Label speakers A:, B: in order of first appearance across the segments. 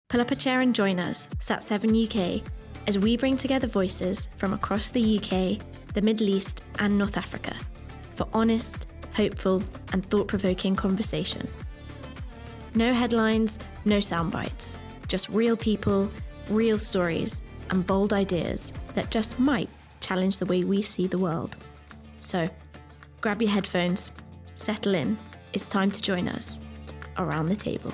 A: Pull up a chair and join us, Sat7 UK, as we bring together voices from across the UK, the Middle East and North Africa for honest, hopeful and thought-provoking conversation. No headlines, no sound bites, just real people, real stories and bold ideas that just might challenge the way we see the world. So, grab your headphones, settle in, it's time to join us around the table.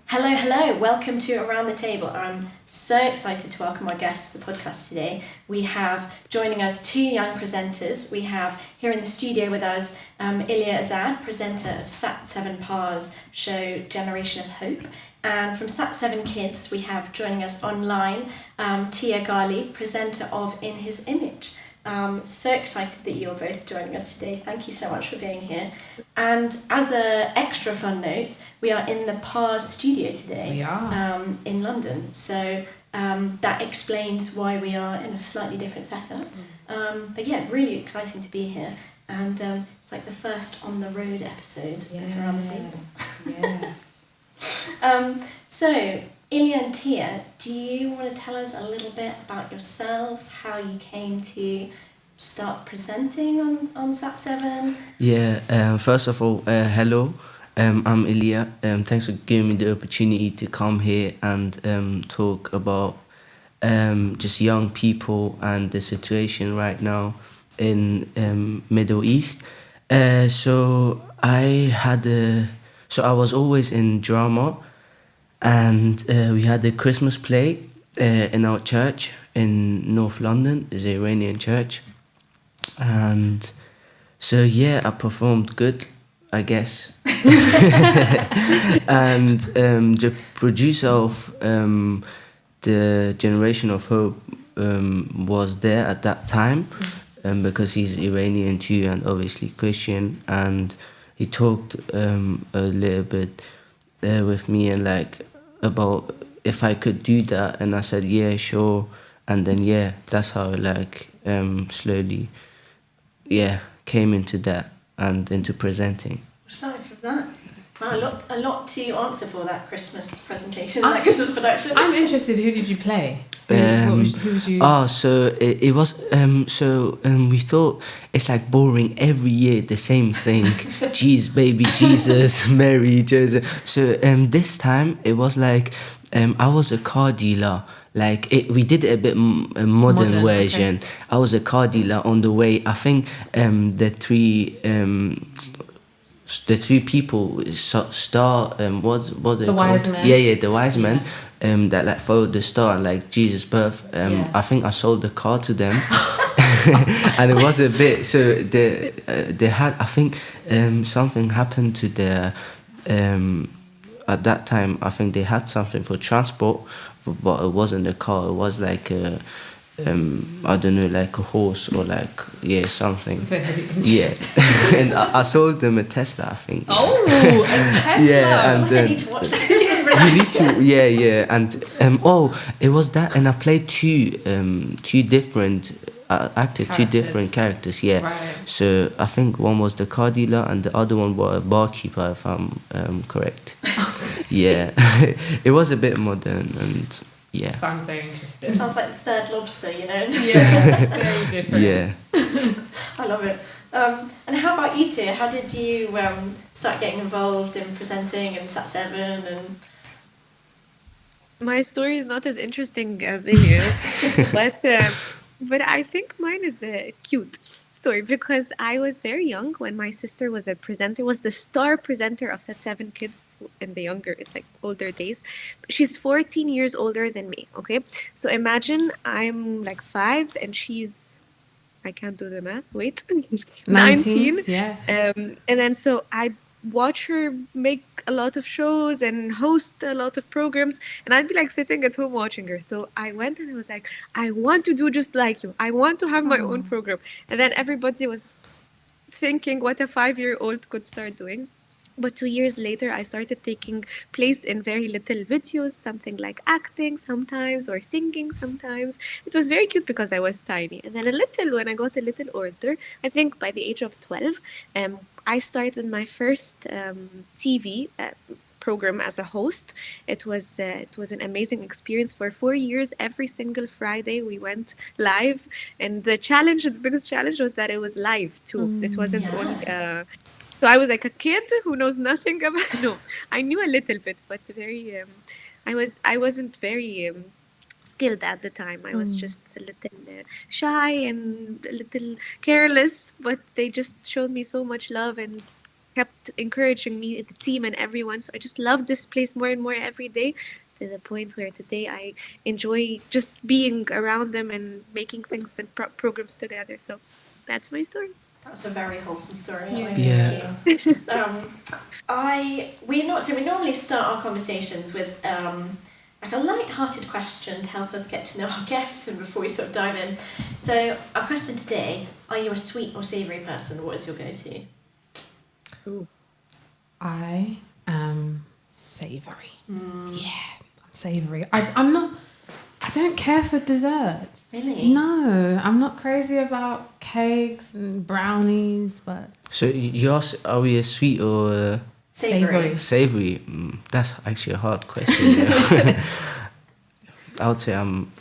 A: Hello, welcome to Around the Table. I'm so excited to welcome our guests to the podcast today. We have joining us two young presenters. We have here in the studio with us Ilya Azad, presenter of Sat7 Par's show Generation of Hope. And from Sat7 Kids, we have joining us online Tia Ghali, presenter of In His Image. So excited that you're both joining us today. Thank you so much for being here. And as an extra fun note, we are in the Par's studio today.
B: We are.
A: In London. So that explains why we are in a slightly different setup. But yeah, really exciting to be here. And it's like the first on the road episode of Around the Table.
B: Yes.
A: So, Ilya and Tia, do you want to tell us a little bit about yourselves, how you came to start presenting on Sat7?
C: Yeah, first of all, hello, I'm Ilya. Thanks for giving me the opportunity to come here and talk about just young people and the situation right now in Middle East. So I was always in drama. And we had a Christmas play in our church in North London, it's an Iranian church. And so, yeah, I performed good, I guess. And the producer of the Generation of Hope was there at that time because he's Iranian too and obviously Christian. And he talked a little bit with me and about if I could do that, and I said yeah, sure. And then that's how I slowly came into that and into presenting.
A: Starting from that, wow, a lot to answer for that Christmas presentation, that Christmas production.
B: I'm interested. Who did you play? Who was you?
C: So it was we thought it's like boring every year the same thing. Jeez, baby Jesus, Mary, Joseph. So this time it was like I was a car dealer. We did it a bit modern version. Okay. I was a car dealer on the way. I think the three people star what they
B: the wise men.
C: Yeah, the wise men. That followed the star and Jesus' birth. I think I sold the car to them, and it was a bit. So they had. I think something happened to their. At that time, I think they had something for transport, but it wasn't a car. It was like a. I don't know, like a horse or something.
B: Very
C: yeah. And I sold them a Tesla, I think.
B: Oh, a Tesla!
C: Yeah, and
A: I need to watch this Christmas production.
C: You need to, and it was that, and I played two different acted two different characters. Yeah,
B: right.
C: So I think one was the car dealer and the other one was a barkeeper, if I'm correct. Yeah, it was a bit modern and. Yeah.
B: Sounds very interesting.
A: It sounds like the Third Lobster, you know?
B: Yeah, very different.
C: Yeah.
A: I love it. And how about you two? How did you start getting involved in presenting and Sat7 and...
D: My story is not as interesting as Ilya's, but I think mine is a cute story because I was very young when my sister was the star presenter of Sat7 Kids in the older days. She's 14 years older than me, okay? So imagine I'm 5 and she's, I can't do the math, wait, 19.
B: Yeah.
D: And then so I watch her make a lot of shows and host a lot of programs, and I'd be sitting at home watching her. So I went and I was like, I want to do just like you. I want to have my own program. And then everybody was thinking what a 5-year-old could start doing. But 2 years later, I started taking place in very little videos, something like acting sometimes or singing sometimes. It was very cute because I was tiny. And then when I got a little older, I think by the age of 12, I started my first TV program as a host. It was an amazing experience. For 4 years, every single Friday we went live, and the biggest challenge was that it was live too. It wasn't only.
A: Yeah.
D: So I was like a kid who knows nothing about. No, I knew a little bit, but very. I wasn't very. Skilled at the time. I was just a little shy and a little careless, but they just showed me so much love and kept encouraging me, the team and everyone. So I just loved this place more and more every day, to the point where today I enjoy just being around them and making things and programs together. So that's my story.
A: That's a very wholesome story.
B: Yeah.
A: I like
C: Yeah.
A: this scheme. We normally start our conversations with like a light-hearted question to help us get to know our guests and before we sort of dive in. So our question today: are you a sweet or savoury person? What is your go-to?
D: Ooh.
B: I am savoury. Yeah, I'm savoury. I'm not. I don't care for desserts.
A: Really?
B: No, I'm not crazy about cakes and brownies, but
C: So you ask, are we a sweet or
A: Savoury.
C: savory? That's actually a hard question. Yeah. I would say I'm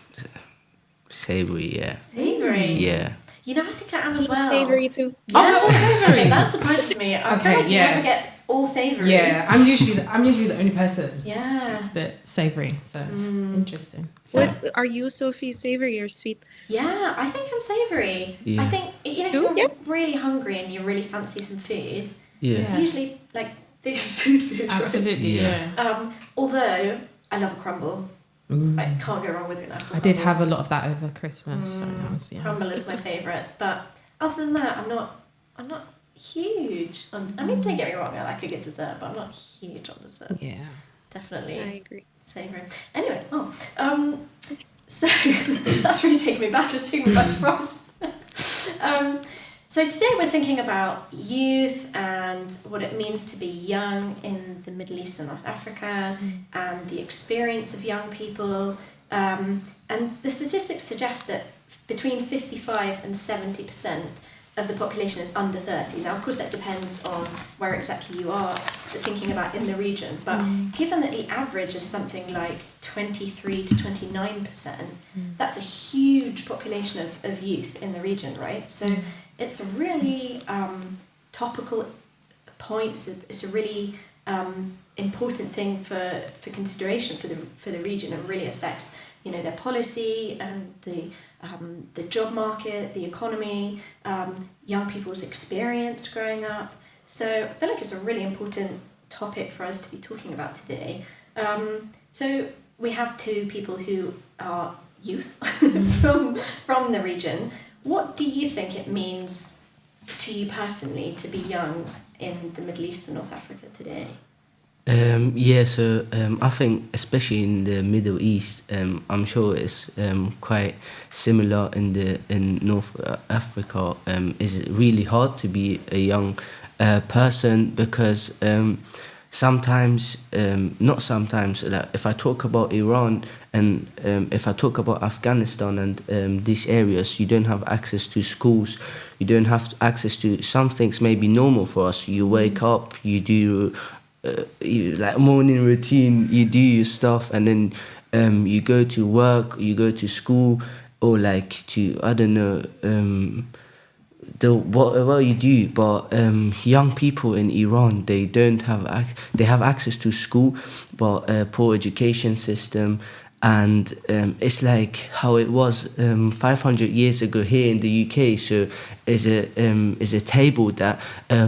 C: savory. Yeah.
A: Savoury?
C: Yeah.
A: You know, I think I am as well.
D: Savory too.
A: Yeah,
B: Oh, savoury.
A: Okay, that surprises me. I feel
B: Okay,
A: like you
B: yeah.
A: never get all savoury.
B: yeah, I'm usually the only person
A: Yeah.
B: that savoury. So interesting.
D: What are you, Sophie? Savory or sweet?
A: Yeah, I think I'm savoury.
C: Yeah.
A: I think, you know, if
D: Ooh,
A: you're
D: yeah.
A: really hungry and you really fancy some food,
C: Yeah.
A: it's
B: Yeah.
A: usually like food, right?
B: Absolutely,
C: Yeah.
B: yeah.
A: Although I love a crumble. I can't go wrong with an apple
B: I did
A: crumble.
B: have a lot of that over Christmas. So that was, yeah.
A: Crumble is my favourite, but other than that, I'm not huge on. I mean, don't get me wrong, I like a good dessert, but I'm not huge on dessert.
B: Yeah.
A: Definitely
D: I agree.
A: savoury. Anyway, so that's really taken me back. I was taking me by surprise. So today we're thinking about youth and what it means to be young in the Middle East and North Africa, and the experience of young people. And the statistics suggest that between 55 and 70% of the population is under 30. Now, of course, that depends on where exactly you are thinking about in the region. But given that the average is something like 23 to 29%, that's a huge population of youth in the region, right? So it's a really topical point. It's a really important thing for consideration for the region. It really affects, you know, their policy and the job market, the economy, young people's experience growing up. So I feel like it's a really important topic for us to be talking about today. So we have two people who are youth from the region. What do you think it means to you personally to be young in the Middle East and North Africa today?
C: I think especially in the Middle East, I'm sure it's quite similar in North Africa. It's really hard to be a young person because sometimes, not sometimes, like if I talk about Iran and if I talk about Afghanistan and these areas, you don't have access to schools, you don't have access to some things maybe normal for us. You wake up, you do you like morning routine, you do your stuff, and then you go to work, you go to school, or like to, I don't know, whatever you do. But young people in Iran, they don't have they have access to school, but poor education system. And it's like how it was 500 years ago here in the UK. So is a table that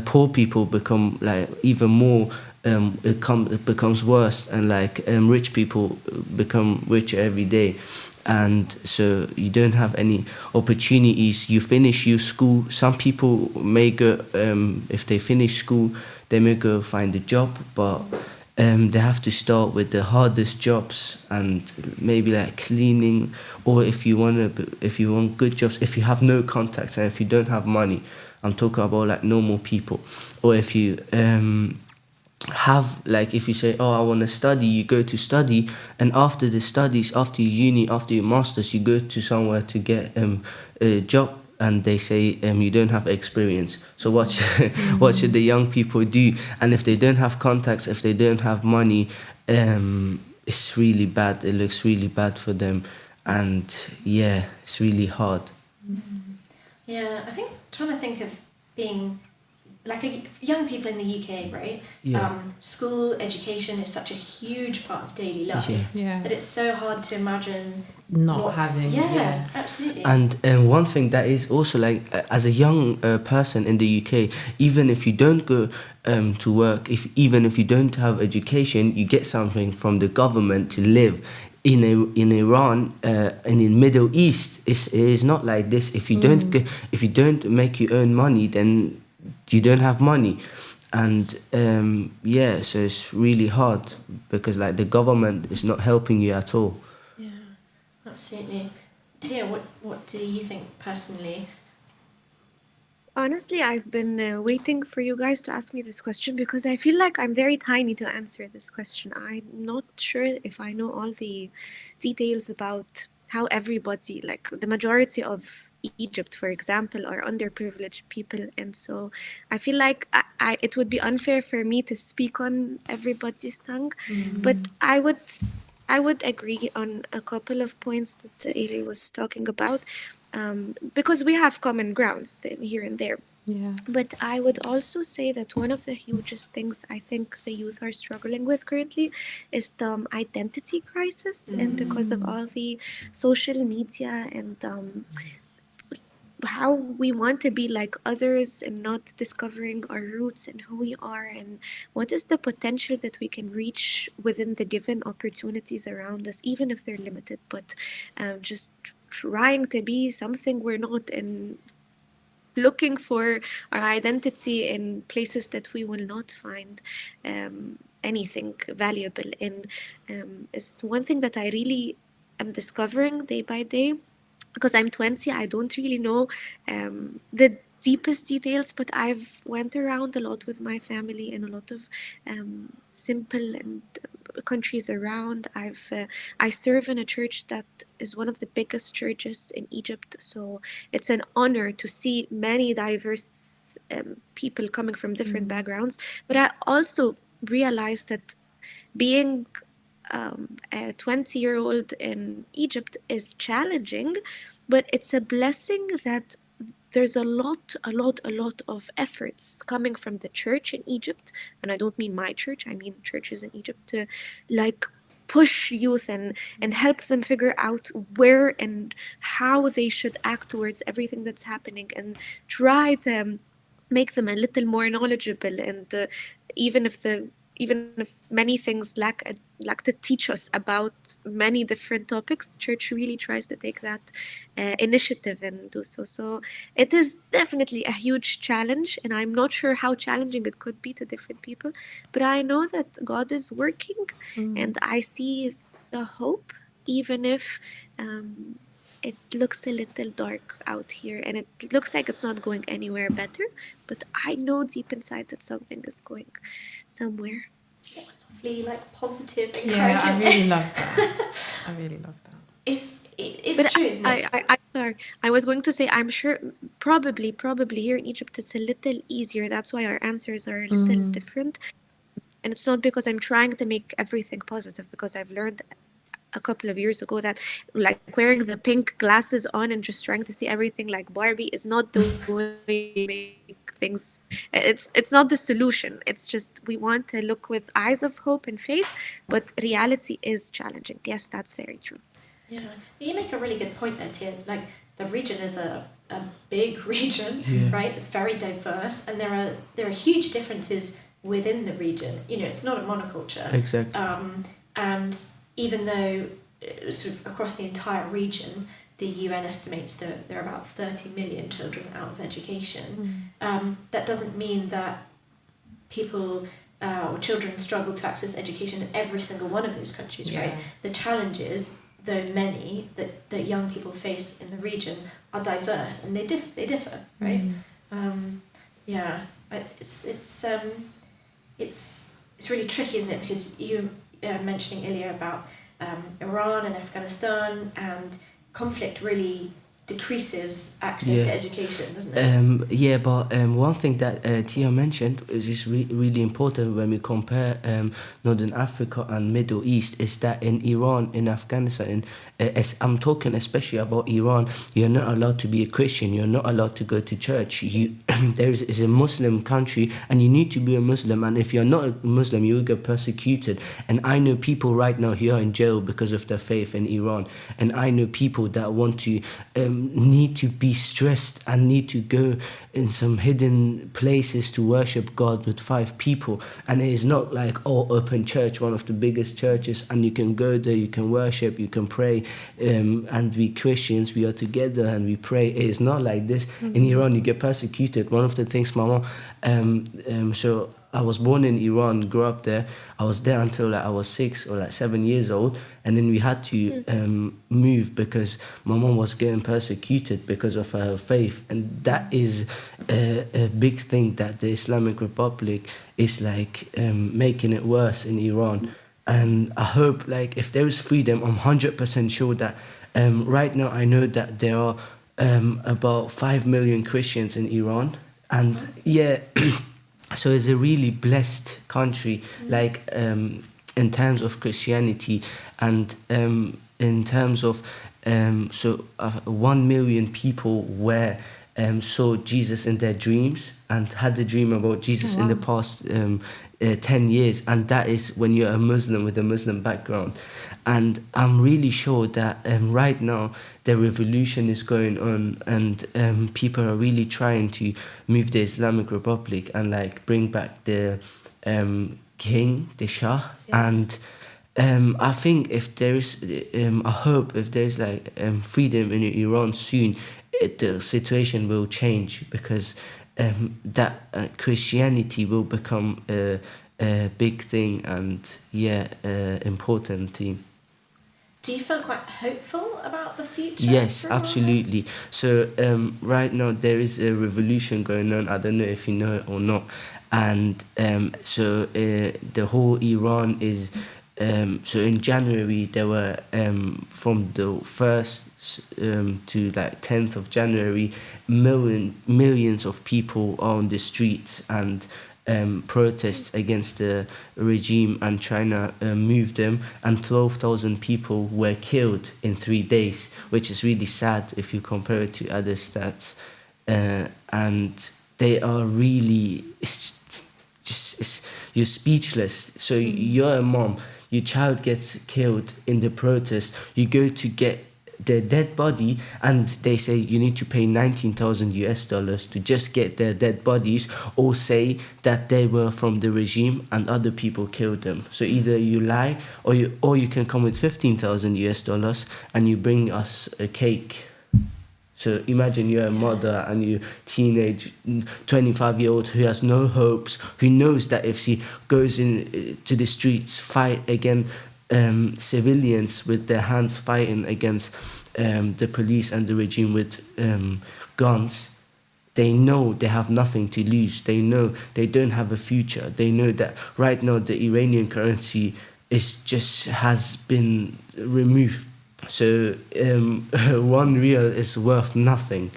C: poor people become like even more. It becomes worse, and like rich people become richer every day, and so you don't have any opportunities. You finish your school. Some people may go if they finish school, they may go find a job, but they have to start with the hardest jobs and maybe like cleaning, or if you want good jobs, if you have no contacts and if you don't have money. I'm talking about like normal people, or if you have like if you say, oh, I want to study, you go to study, and after the studies, after your uni, after your masters, you go to somewhere to get a job, and they say you don't have experience. So what what should the young people do? And if they don't have contacts, if they don't have money, it's really bad. It looks really bad for them, and yeah, it's really hard.
A: Yeah, I think trying to think of being like young people in the UK, right?
C: Yeah.
A: School education is such a huge part of daily life
B: Yeah.
A: that it's so hard to imagine
B: Not having.
A: Yeah, absolutely.
C: And one thing that is also like, as a young person in the UK, even if you don't go to work, even if you don't have education, you get something from the government to live. In Iran and in Middle East, it is not like this. If you don't make your own money, then you don't have money. And so it's really hard because like the government is not helping you at all.
A: Yeah, absolutely. Tia, what do you think personally?
D: Honestly, I've been waiting for you guys to ask me this question because I feel like I'm very tiny to answer this question. I'm not sure if I know all the details about how everybody, like the majority of Egypt, for example, are underprivileged people. And so I feel like it would be unfair for me to speak on everybody's tongue. But I would agree on a couple of points that Eli was talking about, because we have common grounds here and there.
B: Yeah.
D: But I would also say that one of the hugest things I think the youth are struggling with currently is the identity crisis, and because of all the social media and how we want to be like others and not discovering our roots and who we are and what is the potential that we can reach within the given opportunities around us, even if they're limited, but just trying to be something we're not, and looking for our identity in places that we will not find anything valuable in, is one thing that I really am discovering day by day. Because I'm 20, I don't really know the deepest details, but I've went around a lot with my family in a lot of simple and countries around. I serve in a church that is one of the biggest churches in Egypt, so it's an honor to see many diverse people coming from different backgrounds. But I also realized that being a 20-year-old in Egypt is challenging, but it's a blessing that there's a lot of efforts coming from the church in Egypt. And I don't mean my church, I mean churches in Egypt, to like push youth and help them figure out where and how they should act towards everything that's happening, and try to make them a little more knowledgeable. And even if the even if many things lack to teach us about many different topics, church really tries to take that initiative and do so. So it is definitely a huge challenge, and I'm not sure how challenging it could be to different people, but I know that God is working, and I see the hope, even if it looks a little dark out here and it looks like it's not going anywhere better, but I know deep inside that something is going somewhere.
A: Lovely, like positive, encouraging.
B: Yeah, I really love that. I really love that.
A: It's
D: But
A: true, isn't it?
D: sorry, I was going to say, I'm sure probably here in Egypt it's a little easier. That's why our answers are a little different. And it's not because I'm trying to make everything positive, because I've learned a couple of years ago that like wearing the pink glasses on and just trying to see everything like Barbie is not the way to make things. It's not the solution. It's just we want to look with eyes of hope and faith, but reality is challenging. Yes, that's very true.
A: Yeah, you make a really good point there, Tia. Like the region is a big region, right? It's very diverse, and there are huge differences within the region. You know, it's not a monoculture.
C: Exactly.
A: And even though sort of across the entire region, the UN estimates that there are about 30 million children out of education, that doesn't mean that people or children struggle to access education in every single one of those countries, right? The challenges, though many, that young people face in the region are diverse, and they differ, right? It's really tricky, isn't it? Because you mentioning earlier about Iran and Afghanistan, and conflict really decreases access to education, doesn't it?
C: Yeah, but one thing that Tia mentioned is just really important when we compare Northern Africa and Middle East is that in Iran, in Afghanistan, as I'm talking especially about Iran, you're not allowed to be a Christian, you're not allowed to go to church. It's a Muslim country and you need to be a Muslim, and if you're not a Muslim, you will get persecuted. And I know people right now who are in jail because of their faith in Iran, and I know people that want to need to be stressed and need to go in some hidden places to worship God with 5 people, and it is not like open church, one of the biggest churches, and you can go there, you can worship, you can pray, and we Christians, we are together and we pray. It is not like this. In Iran you get persecuted. One of the things my mom so I was born in Iran, grew up there. I was there until like I was 6 or like 7 years old, and then we had to move because my mom was getting persecuted because of her faith, and that is a big thing that the Islamic Republic is like making it worse in Iran. And I hope, like, if there is freedom, I'm 100% sure that right now I know that there are about 5 million Christians in Iran, and yeah. So it's a really blessed country, like in terms of Christianity, and in terms of 1 million people saw Jesus in their dreams and had a dream about Jesus in the past 10 years, and that is when you're a Muslim with a Muslim background. And I'm really sure that right now the revolution is going on, and people are really trying to move the Islamic Republic and like bring back the king, the Shah. Yeah. And I think if there is, I hope if there's like freedom in Iran soon, the situation will change, because that Christianity will become a big thing and important thing.
A: Do you feel quite hopeful about the future?
C: Yes, absolutely. So right now there is a revolution going on. I don't know if you know it or not. And the whole Iran is... so in January there were from the 1st to like 10th of January, millions of people are on the streets and protests against the regime and trying to move them, and 12,000 people were killed in 3 days, which is really sad if you compare it to other stats. And they are really... you're speechless. So you're a mom, your child gets killed in the protest, you go to get their dead body, and they say you need to pay $19,000 to just get their dead bodies, or say that they were from the regime and other people killed them. So either you lie, or you can come with $15,000 and you bring us a cake. So imagine you're a mother and you teenage 25-year-old who has no hopes, who knows that if she goes in to the streets, fight against civilians with their hands, fighting against the police and the regime with guns, they know they have nothing to lose. They know they don't have a future. They know that right now the Iranian currency has been removed. So 1 real is worth nothing.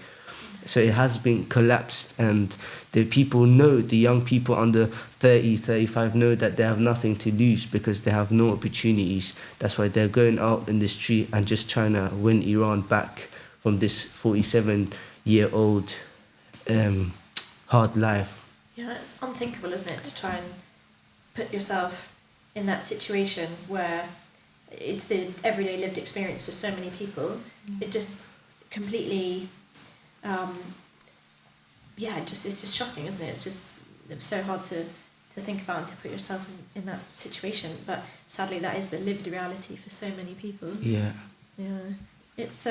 C: So it has been collapsed, and the people know, the young people under 30, 35 know that they have nothing to lose because they have no opportunities. That's why they're going out in the street and just trying to win Iran back from this 47-year-old hard life.
A: Yeah, it's unthinkable, isn't it, to try and put yourself in that situation where it's the everyday lived experience for so many people. It just completely, it's just shocking, isn't it? It's so hard to think about and to put yourself in that situation. But sadly, that is the lived reality for so many people.
C: Yeah.
A: Yeah. It's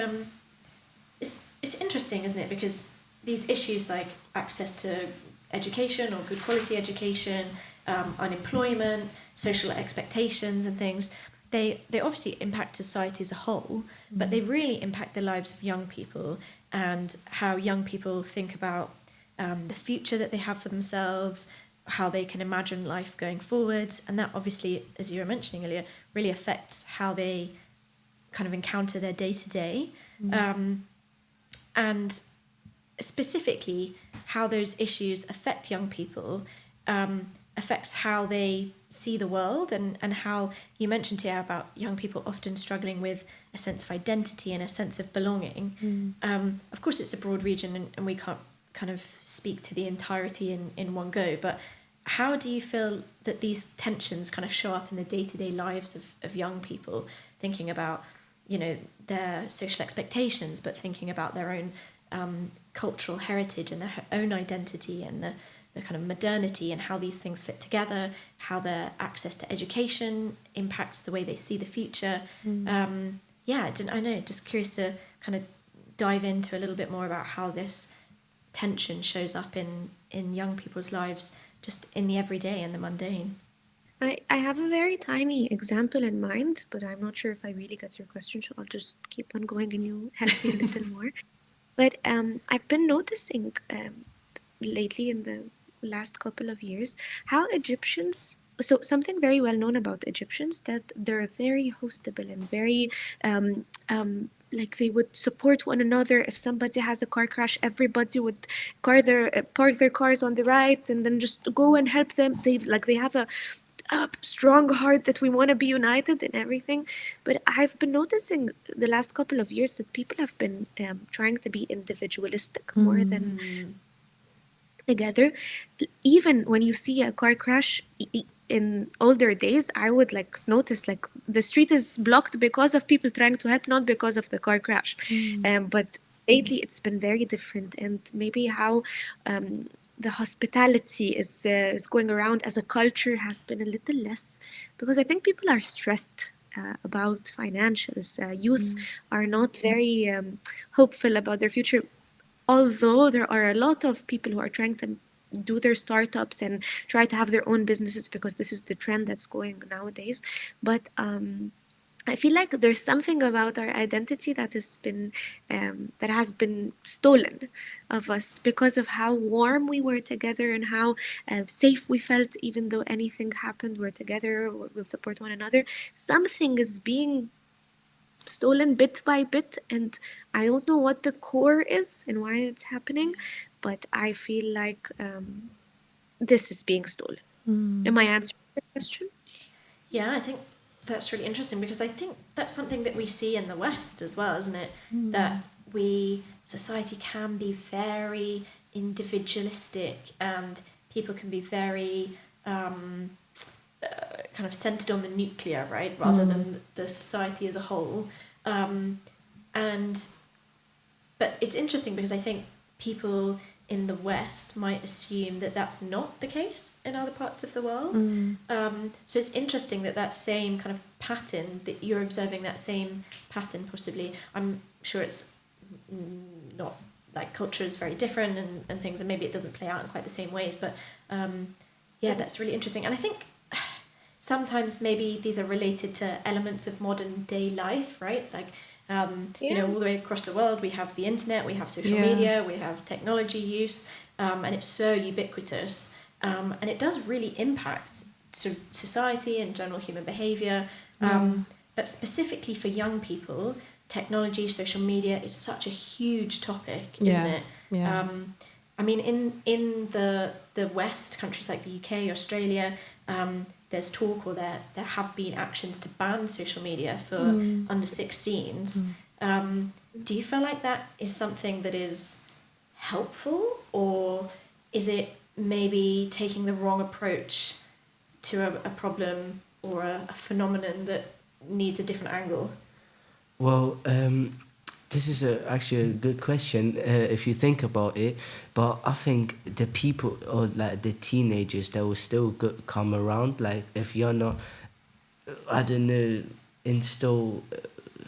A: interesting, isn't it? Because these issues like access to education or good quality education, unemployment, social expectations and things, they obviously impact society as a whole, but they really impact the lives of young people and how young people think about the future that they have for themselves, how they can imagine life going forwards. And that obviously, as you were mentioning earlier, really affects how they kind of encounter their day-to-day. and specifically how those issues affect young people, affects how they see the world, and how you mentioned here about young people often struggling with a sense of identity and a sense of belonging. Of course, it's a broad region, and we can't kind of speak to the entirety in one go, but how do you feel that these tensions kind of show up in the day-to-day lives of young people, thinking about, you know, their social expectations, but thinking about their own cultural heritage and their own identity, and the kind of modernity, and how these things fit together, how their access to education impacts the way they see the future. I know, just curious to kind of dive into a little bit more about how this tension shows up in young people's lives, just in the everyday and the mundane.
D: I have a very tiny example in mind, but I'm not sure if I really get your question, so I'll just keep on going and you help me a little more. But I've been noticing lately, in the last couple of years, how Egyptians, so something very well known about Egyptians, that they're very hostable and very like they would support one another. If somebody has a car crash, everybody would park their cars on the right and then just go and help them. They have a strong heart that we want to be united and everything. But I've been noticing the last couple of years that people have been trying to be individualistic more than together. Even when you see a car crash, in older days, I would like notice like the street is blocked because of people trying to help, not because of the car crash. But lately it's been very different, and maybe how the hospitality is going around as a culture has been a little less, because I think people are stressed about financials. Youth are not very hopeful about their future, although there are a lot of people who are trying to do their startups and try to have their own businesses because this is the trend that's going nowadays. But I feel like there's something about our identity that has been stolen of us because of how warm we were together and how safe we felt. Even though anything happened, we're together, we'll support one another. Something is being stolen bit by bit, and I don't know what the core is and why it's happening, but I feel like this is being stolen. Am I answering the question?
A: Yeah, I think that's really interesting, because I think that's something that we see in the West as well, isn't it? That society can be very individualistic, and people can be very kind of centered on the nuclear, right, rather than the society as a whole. But it's interesting because I think people in the West might assume that that's not the case in other parts of the world. So it's interesting that same kind of pattern, that you're observing that same pattern possibly. I'm sure it's not, like, culture is very different and things, and maybe it doesn't play out in quite the same ways, but that's really interesting. And I think sometimes maybe these are related to elements of modern day life, right? Like, you know, all the way across the world, we have the internet, we have social media, we have technology use, and it's so ubiquitous, and it does really impact sort of society and general human behavior. But specifically for young people, technology, social media is such a huge topic, isn't it? I mean, in the West, countries like the UK, Australia, there's talk, or there have been actions to ban social media for under 16s. Do you feel like that is something that is helpful, or is it maybe taking the wrong approach to a problem or a phenomenon that needs a different angle?
C: Well, this is actually a good question if you think about it. But I think the people, or like the teenagers, that will still come around. Like, if you're not, I don't know, instill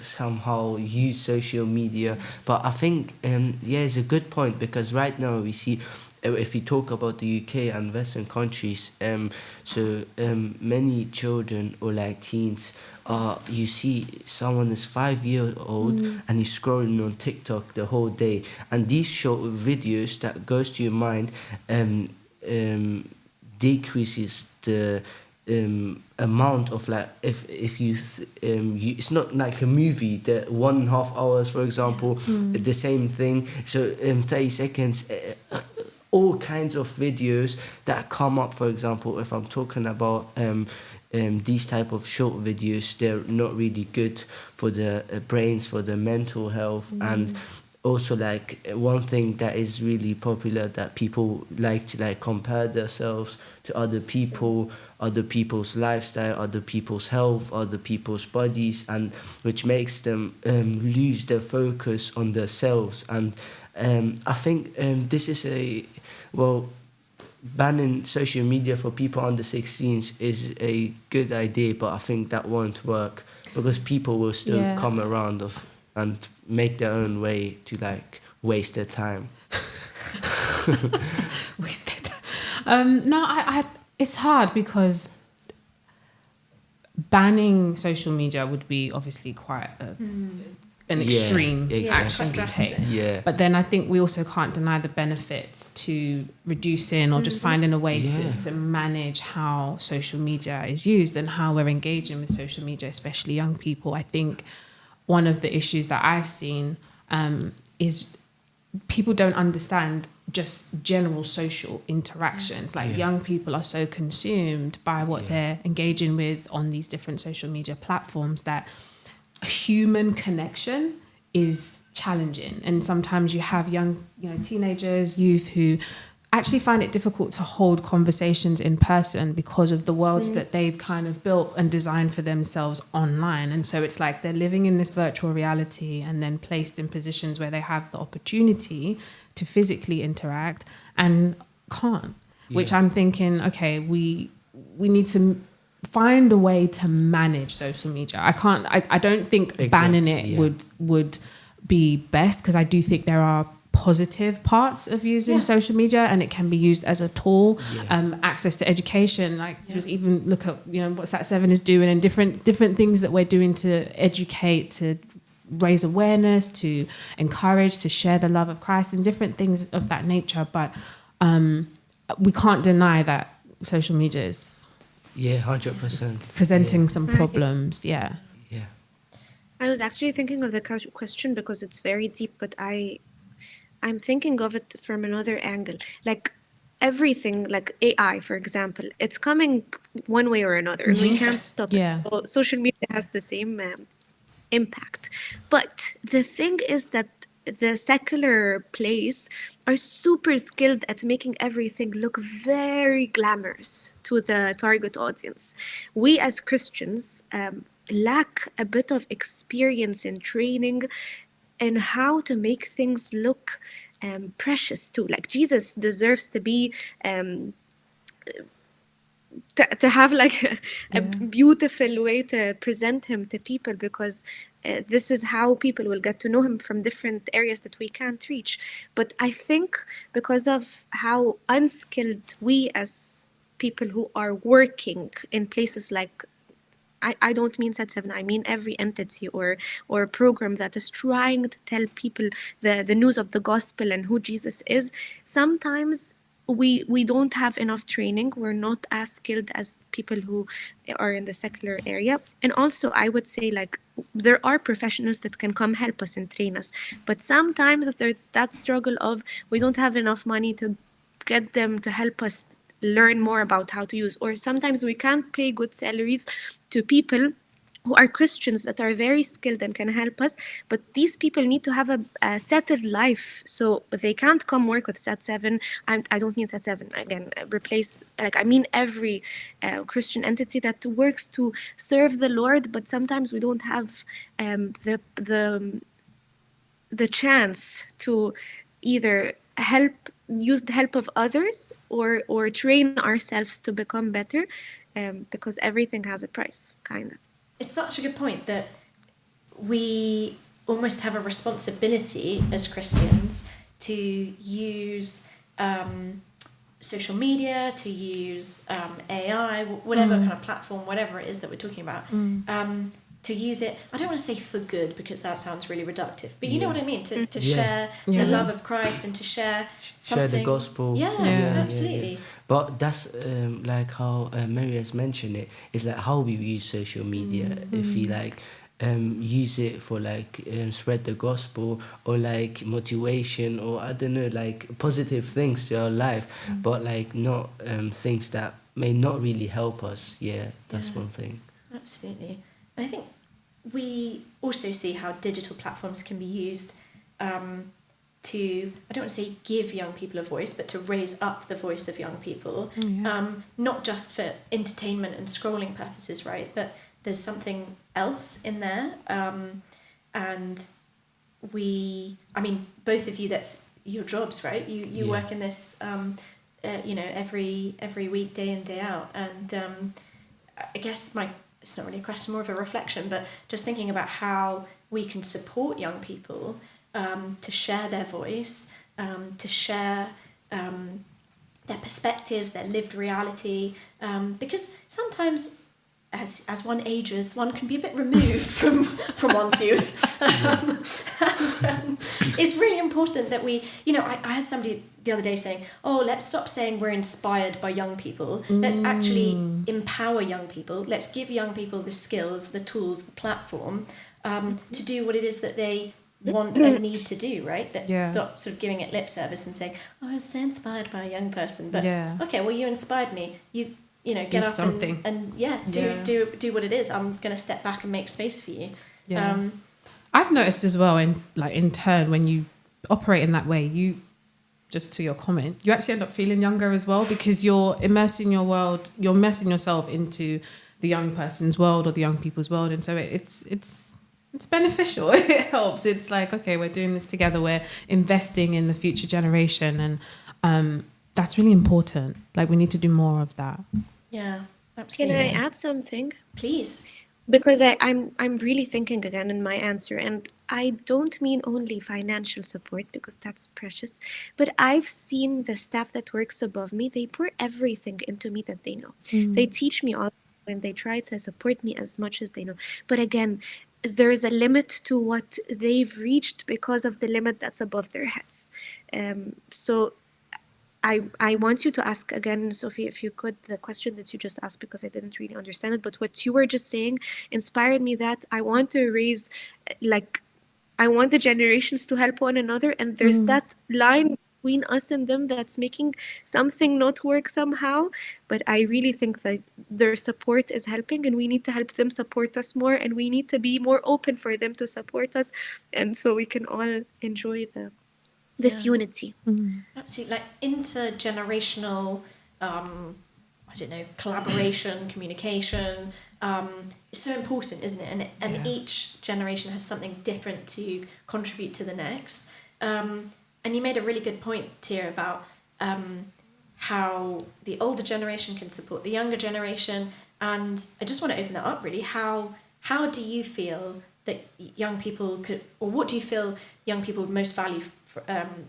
C: somehow use social media. But I think it's a good point, because right now we see, if we talk about the UK and Western countries, many children, or like teens, you see someone is 5 years old and he's scrolling on TikTok the whole day, and these short videos that goes to your mind decreases the amount of like if you, it's not like a movie that 1.5 hours, for example, the same thing. So 30 seconds, all kinds of videos that come up. For example, if I'm talking about these type of short videos, they're not really good for the brains, for the mental health. And also, like, one thing that is really popular, that people like to like compare themselves to other people, other people's lifestyle, other people's health, other people's bodies, and which makes them lose their focus on themselves. And I think this is banning social media for people under 16s is a good idea, but I think that won't work, because people will still come around and make their own way to like waste their time.
B: Waste their time. No, I it's hard, because banning social media would be obviously quite an extreme action to take.
C: Yeah.
B: But then I think we also can't deny the benefits to reducing or just finding a way to manage how social media is used and how we're engaging with social media, especially young people. I think one of the issues that I've seen is people don't understand just general social interactions. Like young people are so consumed by what they're engaging with on these different social media platforms that human connection is challenging. And sometimes you have young, teenagers, youth who actually find it difficult to hold conversations in person because of the worlds that they've kind of built and designed for themselves online. And so it's like they're living in this virtual reality and then placed in positions where they have the opportunity to physically interact and can't, which I'm thinking, okay, we need to find a way to manage social media. I don't think banning it would be best, because I do think there are positive parts of using social media, and it can be used as a tool. Access to education, just even look at what Sat7 is doing, and different things that we're doing to educate, to raise awareness, to encourage, to share the love of Christ, and different things of that nature. But we can't deny that social media is
C: 100%
B: presenting some problems.
D: I was actually thinking of the question because it's very deep, but I'm thinking of it from another angle. Like everything, like AI, for example, it's coming one way or another, and we can't stop it. So social media has the same impact. But the thing is that the secular plays are super skilled at making everything look very glamorous to the target audience. We as Christians lack a bit of experience and training in how to make things look precious too. Like Jesus deserves to be to have like a beautiful way to present him to people, because this is how people will get to know him from different areas that we can't reach. But I think because of how unskilled we as people who are working in places like, I don't mean Sat7, I mean every entity or program that is trying to tell people the news of the gospel and who Jesus is. Sometimes we don't have enough training. We're not as skilled as people who are in the secular area. And also, I would say, like, there are professionals that can come help us and train us. But sometimes there's that struggle of we don't have enough money to get them to help us learn more about how to use, or sometimes we can't pay good salaries to people who are Christians that are very skilled and can help us, but these people need to have a settled life, so they can't come work with Sat7. I don't mean Sat7 again, replace, like, I mean every Christian entity that works to serve the Lord, but sometimes we don't have the chance to either use the help of others or train ourselves to become better, because everything has a price, kind of.
A: It's such a good point that we almost have a responsibility as Christians to use social media, to use AI, whatever kind of platform, whatever it is that we're talking about, to use it, I don't want to say for good because that sounds really reductive, but you know what I mean, to
C: Yeah.
A: share
B: Yeah.
A: the love of Christ and to share something.
C: Share the gospel.
A: Yeah, absolutely.
C: But that's like how Mary has mentioned it. It's like how we use social media. If we like use it for like spread the gospel or like motivation or I don't know, like positive things to our life, but like not things that may not really help us. Yeah, that's one thing.
A: Absolutely. And I think we also see how digital platforms can be used to, I don't want to say give young people a voice, but to raise up the voice of young people, not just for entertainment and scrolling purposes, right? But there's something else in there. And both of you, that's your jobs, right? You work in this, every week, day in, day out. And I guess it's not really a question, more of a reflection, but just thinking about how we can support young people to share their voice, to share their perspectives, their lived reality, because sometimes as one ages, one can be a bit removed from one's youth. It's really important that we, I had somebody the other day saying, let's stop saying we're inspired by young people. Let's actually empower young people. Let's give young people the skills, the tools, the platform to do what it is that they want and need to do, right? Stop sort of giving it lip service and saying, I'm so inspired by a young person. But okay, well, you inspired me. Get
B: do
A: up
B: something.
A: and do what it is. I'm going to step back and make space for you.
B: Yeah. I've noticed as well in turn, when you operate in that way, you, just to your comment, you actually end up feeling younger as well, because you're immersing yourself into the young person's world or the young people's world. And so it's beneficial. It helps. It's like, okay, we're doing this together. We're investing in the future generation. And that's really important. Like, we need to do more of that.
A: Yeah, absolutely.
D: Can I add something?
A: Please.
D: Because I'm really thinking again in my answer, and I don't mean only financial support because that's precious, but I've seen the staff that works above me, they pour everything into me that they know. They teach me all and they try to support me as much as they know. But again, there is a limit to what they've reached because of the limit that's above their heads. So I want you to ask again, Sophie, if you could, the question that you just asked, because I didn't really understand it. But what you were just saying inspired me that I want to raise, I want the generations to help one another. And there's that line between us and them that's making something not work somehow. But I really think that their support is helping, and we need to help them support us more. And we need to be more open for them to support us. And so we can all enjoy this unity.
A: Absolutely, like intergenerational, collaboration, communication. It's so important, isn't it? And each generation has something different to contribute to the next. And you made a really good point, Tia, about how the older generation can support the younger generation. And I just want to open that up, really. How do you feel that young people could, or what do you feel young people would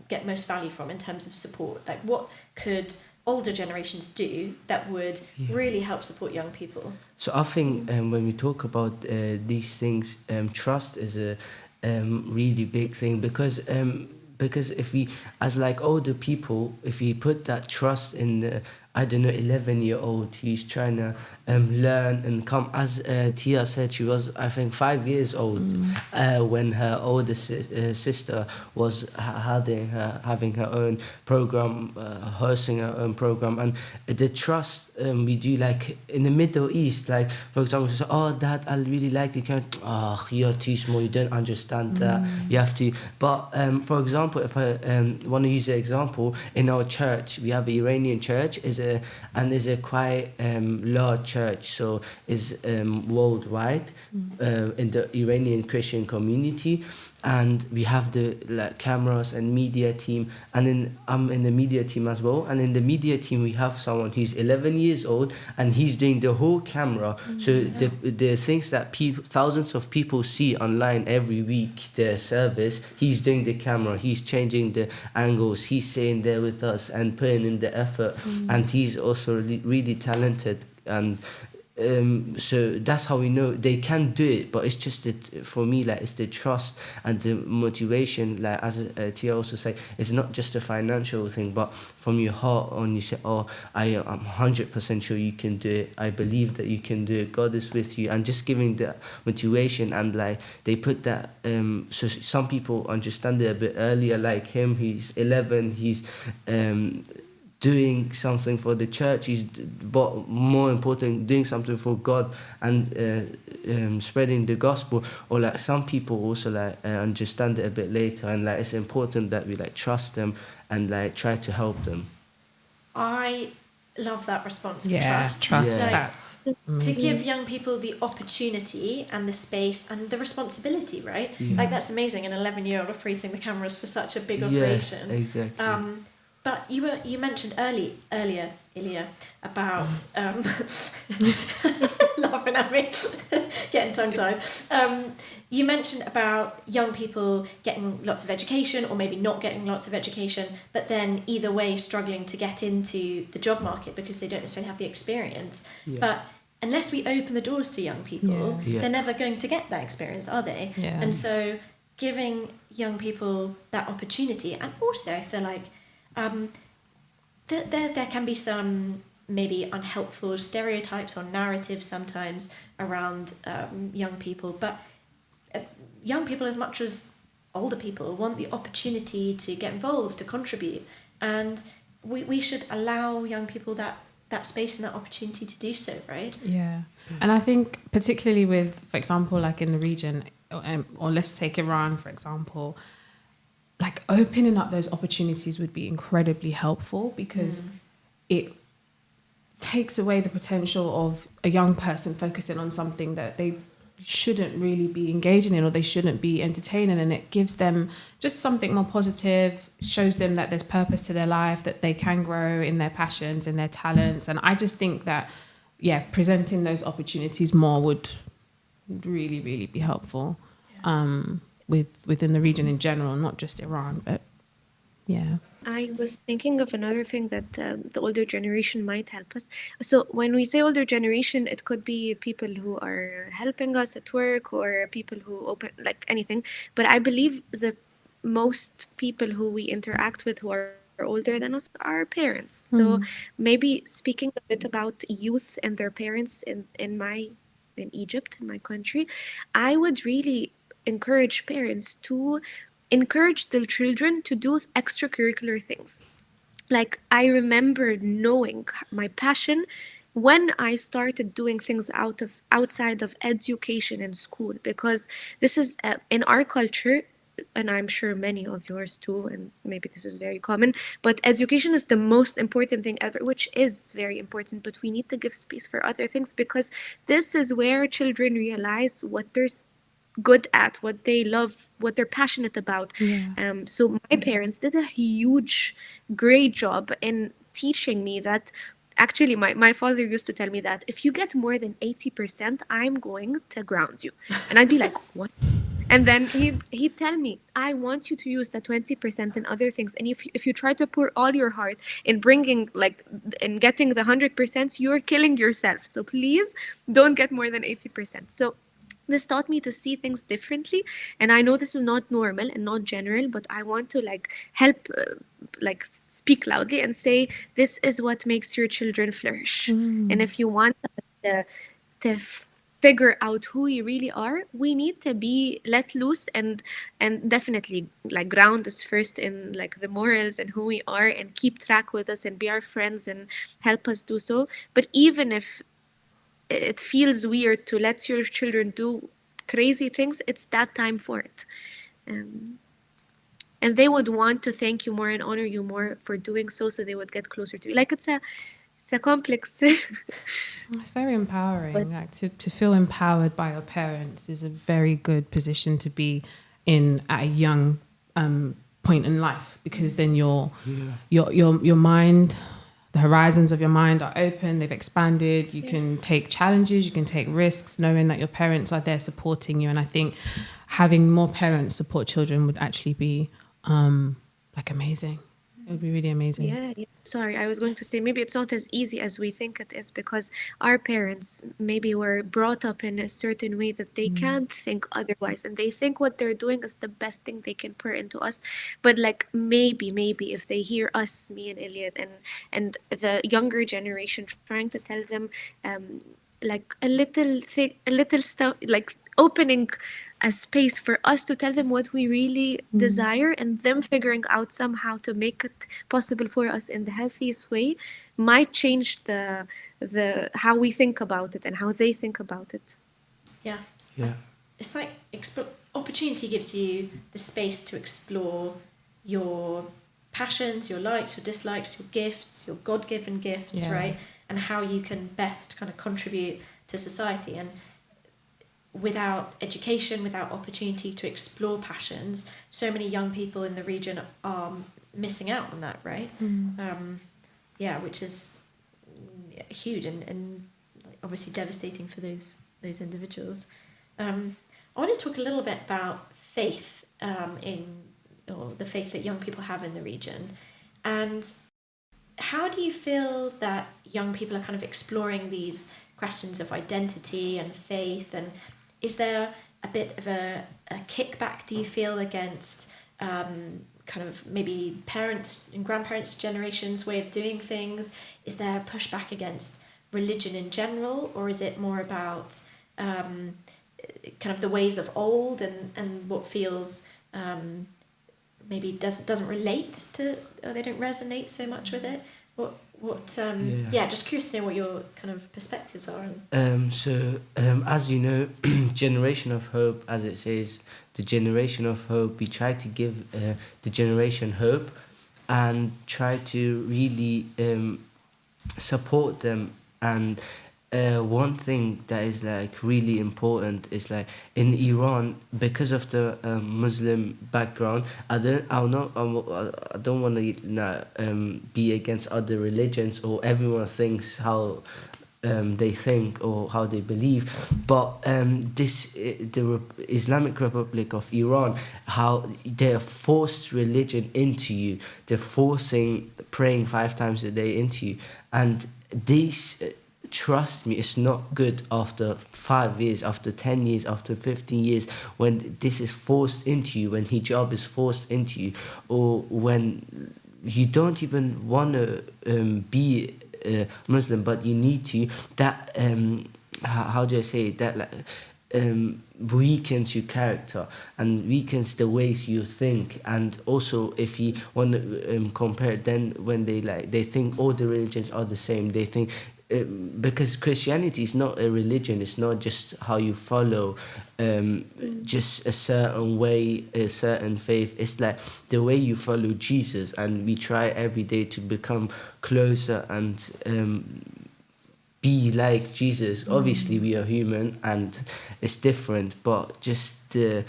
A: get most value from in terms of support? Like, what could older generations do that would really help support young people?
C: So I think when we talk about these things, trust is a really big thing, because if we, as like older people, if we put that trust in the 11-year-old who's trying to learn and come, as Tia said, she was, I think, 5 years old when her older sister was having her own program, hosting her own program. And the trust we do, like in the Middle East, like for example, she said, Dad, I really like the character. You're too small, you don't understand that, you have to. But for example, if I want to use an example, in our church, we have an Iranian church, is a quite large church, so is worldwide in the Iranian Christian community. And we have the cameras and media team, and then I'm in the media team as well. And in the media team we have someone who's 11 years old, and he's doing the whole camera. So the things that thousands of people see online every week, the service, he's doing the camera, he's changing the angles, he's sitting there with us and putting in the effort. And he's also really talented, and so that's how we know they can do it. But it's just that for me, like, it's the trust and the motivation. Like, as Tia also say, it's not just a financial thing, but from your heart on, you say, oh, I'm 100% sure you can do it. I believe that you can do it. God is with you. And just giving that motivation, and like they put that, so some people understand it a bit earlier, like him, he's 11, he's doing something for the church, but more important, doing something for God, and spreading the gospel. Or like some people also like understand it a bit later, and like it's important that we like trust them and like try to help them.
A: I love that response of
B: Yeah,
A: trust.
B: trust.
A: Like,
B: That's
A: to give young people the opportunity and the space and the responsibility, right? Like, that's amazing. An 11-year-old operating the cameras for such a big operation.
C: Yeah, exactly.
A: But you mentioned earlier, Ilya, about laughing at me, getting tongue-tied. You mentioned about young people getting lots of education, or maybe not getting lots of education, but then either way struggling to get into the job market because they don't necessarily have the experience.
C: Yeah.
A: But unless we open the doors to young people,
C: Yeah.
A: they're never going to get that experience, are they?
B: Yeah.
A: And so giving young people that opportunity, and also I feel like there can be some maybe unhelpful stereotypes or narratives sometimes around young people, but young people, as much as older people, want the opportunity to get involved, to contribute, and we should allow young people that space and that opportunity to do so, right?
B: Yeah. And I think particularly with, for example, like in the region, or let's take Iran, for example, like opening up those opportunities would be incredibly helpful, because it takes away the potential of a young person focusing on something that they shouldn't really be engaging in, or they shouldn't be entertaining, and it gives them just something more positive, shows them that there's purpose to their life, that they can grow in their passions, in their talents. And I just think that, yeah, presenting those opportunities more would really, really be helpful. Within the region in general, not just Iran, but yeah.
D: I was thinking of another thing that the older generation might help us. So when we say older generation, it could be people who are helping us at work, or people who open, like anything. But I believe the most people who we interact with who are older than us are parents. So maybe speaking a bit about youth and their parents in Egypt, in my country, I would really encourage parents to encourage their children to do extracurricular things. Like, I remember knowing my passion when I started doing things outside of education in school, because this is in our culture, and I'm sure many of yours too, and maybe this is very common, but education is the most important thing ever, which is very important, but we need to give space for other things, because this is where children realize what they're good at, what they love, what they're passionate about. So my parents did a huge, great job in teaching me that. Actually, my father used to tell me that if you get more than 80%, I'm going to ground you. And I'd be like, what? And then he'd tell me, I want you to use the 20% in other things. And if you try to pour all your heart in bringing, like, in getting the 100%, you're killing yourself. So please don't get more than 80%. So this taught me to see things differently, and I know this is not normal and not general, but I want to help speak loudly and say this is what makes your children flourish. And if you want to figure out who we really are, we need to be let loose, and definitely ground us first in the morals and who we are, and keep track with us and be our friends and help us do so. But even if it feels weird to let your children do crazy things, it's that time for it. And they would want to thank you more and honor you more for doing so they would get closer to you. It's a complex.
B: It's very empowering. To feel empowered by your parents is a very good position to be in at a young point in life, because then your mind, the horizons of your mind are open, they've expanded, you can take challenges, you can take risks, knowing that your parents are there supporting you. And I think having more parents support children would actually be amazing. It would be really amazing.
D: Yeah. Sorry, I was going to say maybe it's not as easy as we think it is because our parents maybe were brought up in a certain way that they can't think otherwise, and they think what they're doing is the best thing they can pour into us. But like maybe if they hear us, me and Iliad, and the younger generation trying to tell them like a little thing, a little stuff, like opening a space for us to tell them what we really desire, and them figuring out somehow to make it possible for us in the healthiest way might change the how we think about it and how they think about it.
A: Yeah.
C: Yeah.
A: It's like opportunity gives you the space to explore your passions, your likes, your dislikes, your gifts, your God-given gifts,
B: Yeah.
A: right? And how you can best kind of contribute to society. And without education, without opportunity to explore passions, so many young people in the region are missing out on that, right? Which is huge and obviously devastating for those individuals. I want to talk a little bit about faith or the faith that young people have in the region. And how do you feel that young people are kind of exploring these questions of identity and faith? And is there a bit of a kickback, do you feel, against kind of maybe parents' and grandparents' generations' way of doing things? Is there a pushback against religion in general, or is it more about kind of the ways of old and what feels maybe doesn't relate to, or they don't resonate so much with it? Just curious to know what your kind of perspectives are.
C: As you know, Generation of Hope, as it says, the Generation of Hope, we try to give the generation hope and try to really support them. And one thing that is like really important is like in Iran, because of the Muslim background, I don't want to be against other religions, or everyone thinks how they think or how they believe, but the Islamic Republic of Iran, how they're forced religion into you, they're forcing praying 5 times a day into you, and these trust me, it's not good after 5 years, after 10 years, after 15 years, when this is forced into you, when hijab is forced into you, or when you don't even want to be Muslim, but you need to. That how do I say it? That like weakens your character and weakens the ways you think. And also, if you want to compare, then when they think all the religions are the same, they think. Because Christianity is not a religion, it's not just how you follow just a certain way, a certain faith. It's like the way you follow Jesus, and we try every day to become closer and be like Jesus. Obviously we are human and it's different, but just the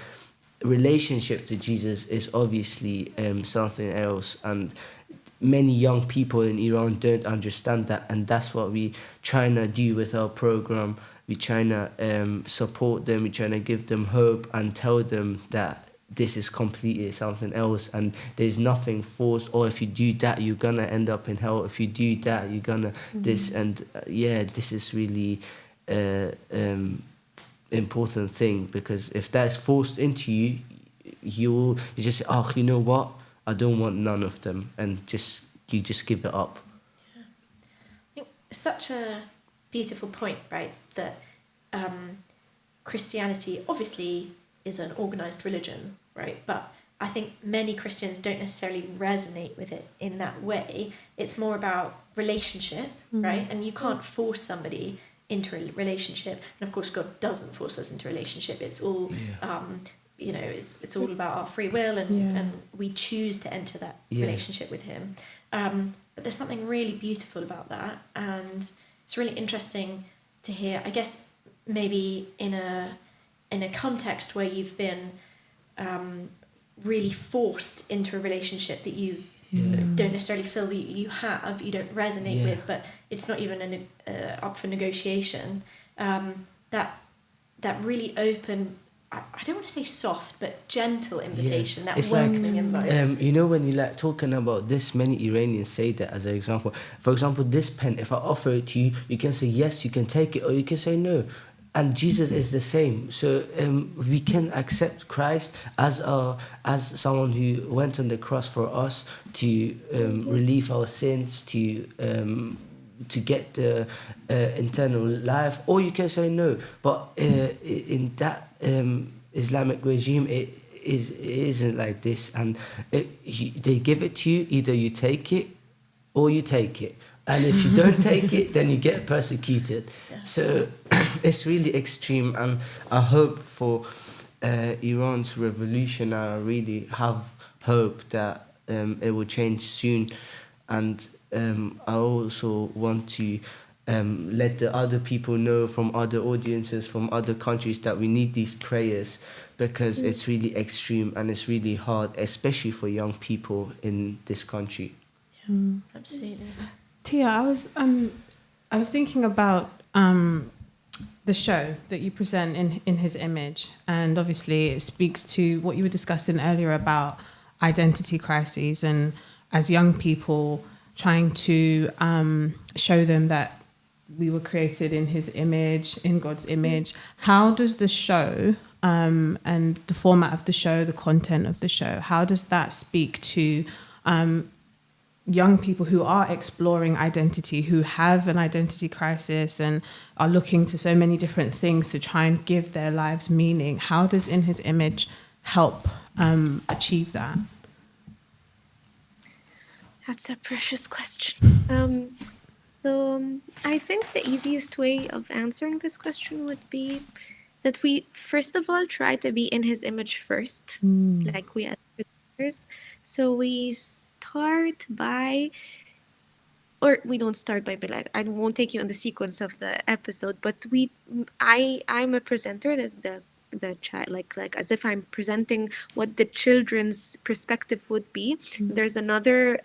C: relationship to Jesus is obviously something else. And many young people in Iran don't understand that, and that's what we trying to do with our program. We trying to support them, we trying to give them hope and tell them that this is completely something else, and there's nothing forced, or if you do that you're gonna end up in hell, if you do that you're gonna this. And this is really important thing, because if that's forced into you, you just say, oh, you know what, I don't want none of them, and you just give it up.
A: Yeah. I think it's such a beautiful point, right? That Christianity obviously is an organized religion, right? But I think many Christians don't necessarily resonate with it in that way. It's more about relationship, right? And you can't force somebody into a relationship. And of course, God doesn't force us into a relationship. It's all it's all about our free will, and we choose to enter that relationship with him. But there's something really beautiful about that, and it's really interesting to hear, I guess, maybe in a context where you've been really forced into a relationship that you don't necessarily feel that you don't resonate with, but it's not even up for negotiation. That really I don't want to say soft, but gentle invitation, that
C: It's
A: welcoming environment.
C: you know, when you like talking about this, many Iranians say that as an example. For example, this pen, if I offer it to you, you can say yes, you can take it, or you can say no. And Jesus is the same. So we can accept Christ as someone who went on the cross for us to relieve our sins, to get the eternal life, or you can say no. But in that Islamic regime, it isn't like this, and they give it to you. Either you take it, or you take it, and if you don't take it, then you get persecuted. So it's really extreme, and I hope for Iran's revolution. I really have hope that it will change soon, and I also want to let the other people know from other audiences, from other countries, that we need these prayers, because it's really extreme and it's really hard, especially for young people in this country.
A: Absolutely.
B: Tia, I was thinking about the show that you present in his image, and obviously it speaks to what you were discussing earlier about identity crises, and as young people trying to show them that we were created in his image, in God's image. How does the show and the format of the show, the content of the show, how does that speak to young people who are exploring identity, who have an identity crisis and are looking to so many different things to try and give their lives meaning? How does In His Image help achieve that?
D: That's a precious question. I think the easiest way of answering this question would be that we first of all try to be in his image first, like we as visitors. So we start by, or we don't start by, but like, I won't take you on the sequence of the episode, but I'm a presenter, that the child, like as if I'm presenting what the children's perspective would be. There's another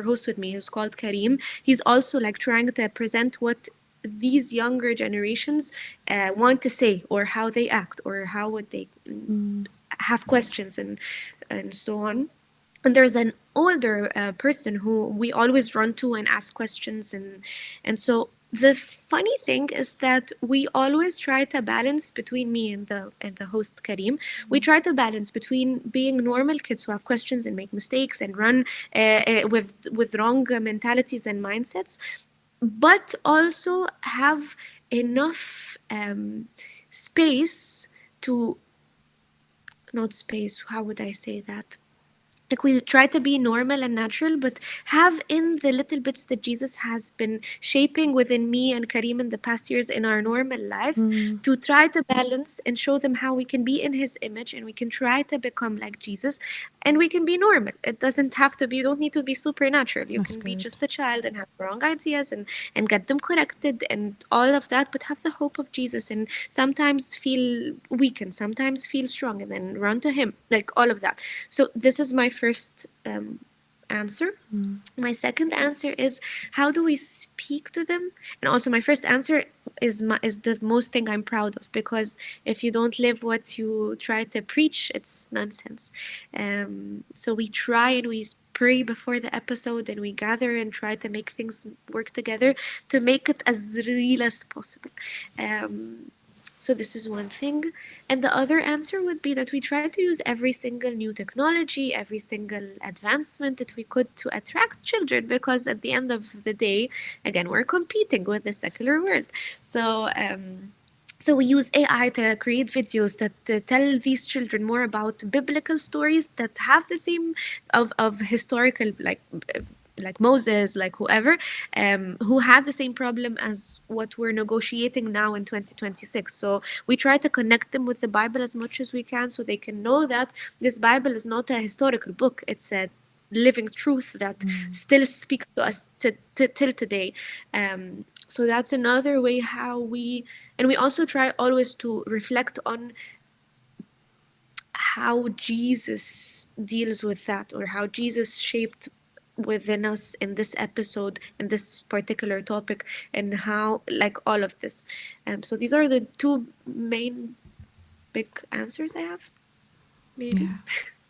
D: host with me who's called Karim. He's also like trying to present what these younger generations want to say, or how they act, or how would they have questions, and so on. And there's an older person who we always run to and ask questions, and so the funny thing is that we always try to balance between me and the host Karim. We try to balance between being normal kids who have questions and make mistakes and run with wrong mentalities and mindsets, but also have enough space to, not space, how would I say that? Like, we try to be normal and natural, but have in the little bits that Jesus has been shaping within me and Karim in the past years in our normal lives, to try to balance and show them how we can be in his image and we can try to become like Jesus, and we can be normal. It doesn't have to be, you don't need to be supernatural. You can be just a child and have wrong ideas and get them corrected and all of that, but have the hope of Jesus, and sometimes feel weak and sometimes feel strong, and then run to him, like all of that. So this is my first answer. My second answer is, how do we speak to them? And also my first answer is the most thing I'm proud of, because if you don't live what you try to preach, it's nonsense. So we try and we pray before the episode, and we gather and try to make things work together to make it as real as possible. So this is one thing. And the other answer would be that we try to use every single new technology, every single advancement that we could to attract children, because at the end of the day, again, we're competing with the secular world. So we use AI to create videos that tell these children more about biblical stories that have the same of historical, like Moses, like whoever, who had the same problem as what we're negotiating now in 2026. So we try to connect them with the Bible as much as we can, so they can know that this Bible is not a historical book. It's a living truth that still speaks to us till today. So that's another way how and we also try always to reflect on how Jesus deals with that, or how Jesus shaped within us in this episode, in this particular topic, and how, like, all of this. So these are the two main big answers I have. Maybe.
B: Yeah.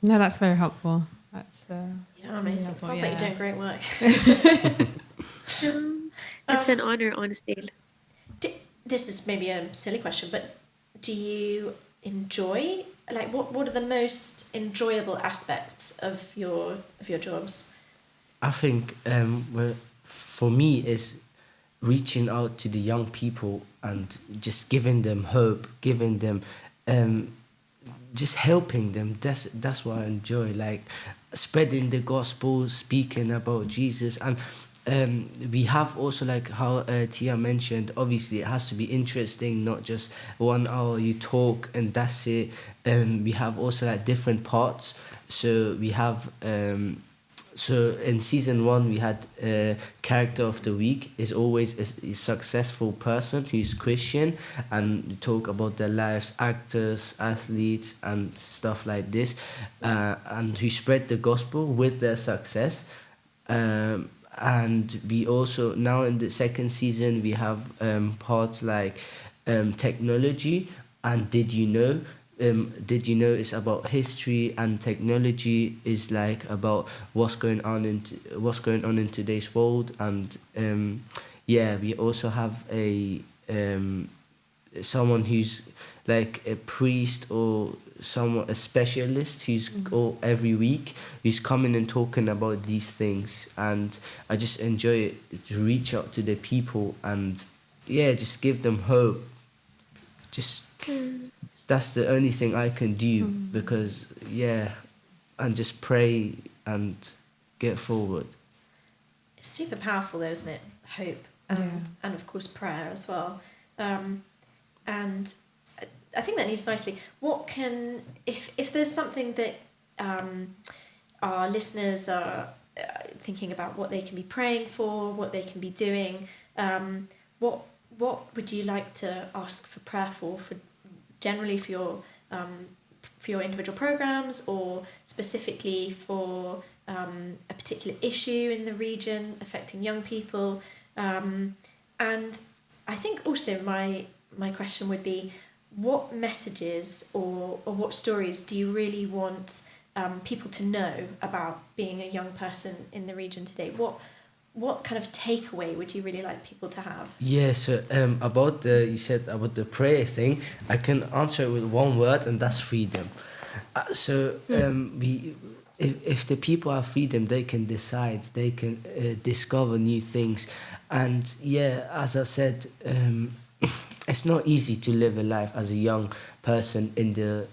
B: No, that's very helpful. That's
A: Amazing. Sounds like you're doing great work.
D: It's an honor, honestly.
A: This is maybe a silly question, but do you enjoy, like, what are the most enjoyable aspects of your jobs?
C: I think for me is reaching out to the young people and just giving them hope, giving them just helping them. That's what I enjoy, like spreading the gospel, speaking about Jesus. And we have also, like how Tia mentioned, obviously it has to be interesting, not just 1 hour you talk and that's it. We have also like different parts. So we have so in season 1 we had character of the week is always a successful person who's Christian, and we talk about their lives, actors, athletes and stuff like this, and who spread the gospel with their success. And we also, now in the second season, we have parts like technology and did you know. Did you know it's about history, and technology is like about what's going on in today's world. And yeah, we also have a someone who's like a priest or someone, a specialist who's every week who's coming and talking about these things. And I just enjoy it to reach out to the people and yeah, just give them hope. Just that's the only thing I can do, because yeah, and just pray and get forward.
A: It's super powerful though, isn't it? Hope and of course prayer as well. And I think that leads nicely. What can, if there's something that our listeners are thinking about, what they can be praying for, what they can be doing, what would you like to ask for prayer for generally for your individual programs, or specifically for a particular issue in the region affecting young people? And I think also my question would be, what messages or what stories do you really want people to know about being a young person in the region today? What kind of takeaway would you really like people to have?
C: Yeah, so about you said about the prayer thing, I can answer it with one word, and that's freedom. If the people have freedom, they can decide, they can discover new things. And yeah, as I said, it's not easy to live a life as a young person in the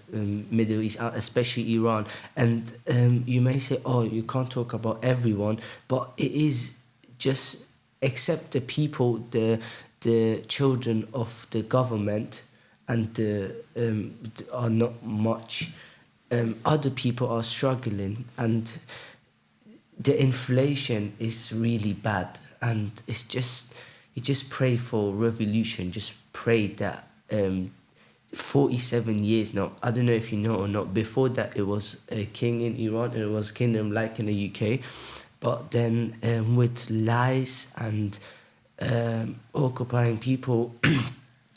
C: Middle East, especially Iran. And you may say, oh, you can't talk about everyone, but it is just accept the people, the children of the government, and are not much. Other people are struggling, and the inflation is really bad, and it's just, you just pray for revolution. Just pray that 47 years now, I don't know if you know or not, before that it was a king in Iran, and it was a kingdom like in the UK, but then with lies and occupying people,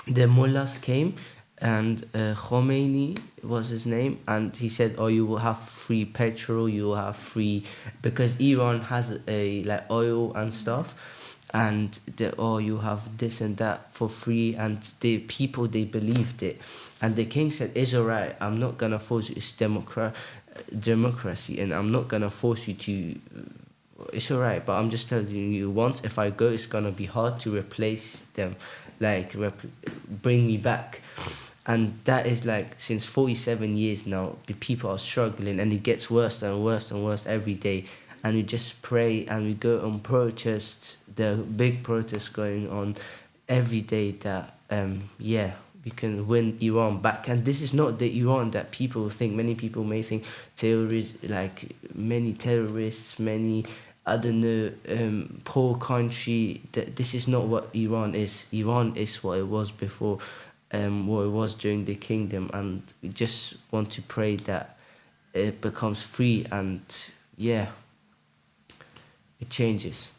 C: the mullahs came, and Khomeini was his name, and he said, oh, you will have free petrol, you will have free, because Iran has a like oil and stuff, and you have this and that for free, and the people, they believed it. And the king said, it's all right, I'm not gonna force you, it's democracy, and I'm not gonna force you to, it's all right, but I'm just telling you, once if I go, it's gonna be hard to replace them, like bring me back. And that is like since 47 years now, the people are struggling, and it gets worse and worse and worse every day. And we just pray, and we go on protests, the big protests going on every day, that we can win Iran back. And this is not the Iran that people think. Many people may think terrorists, like many terrorists, many, I don't know, poor country. This is not what Iran is. Iran is what it was before, what it was during the kingdom. And we just want to pray that it becomes free, and yeah, it changes.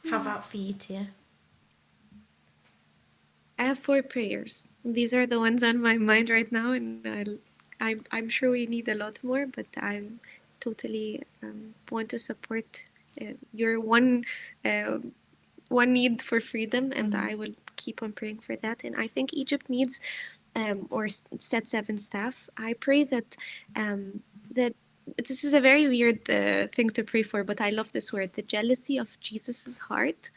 A: How about for you, Tia?
D: I have 4 prayers. These are the ones on my mind right now, and I'm sure we need a lot more, but I totally want to support your uh, one need for freedom, and I will keep on praying for that. And I think Egypt needs, set 7 staff. I pray that this is a very weird thing to pray for, but I love this word, the jealousy of Jesus's heart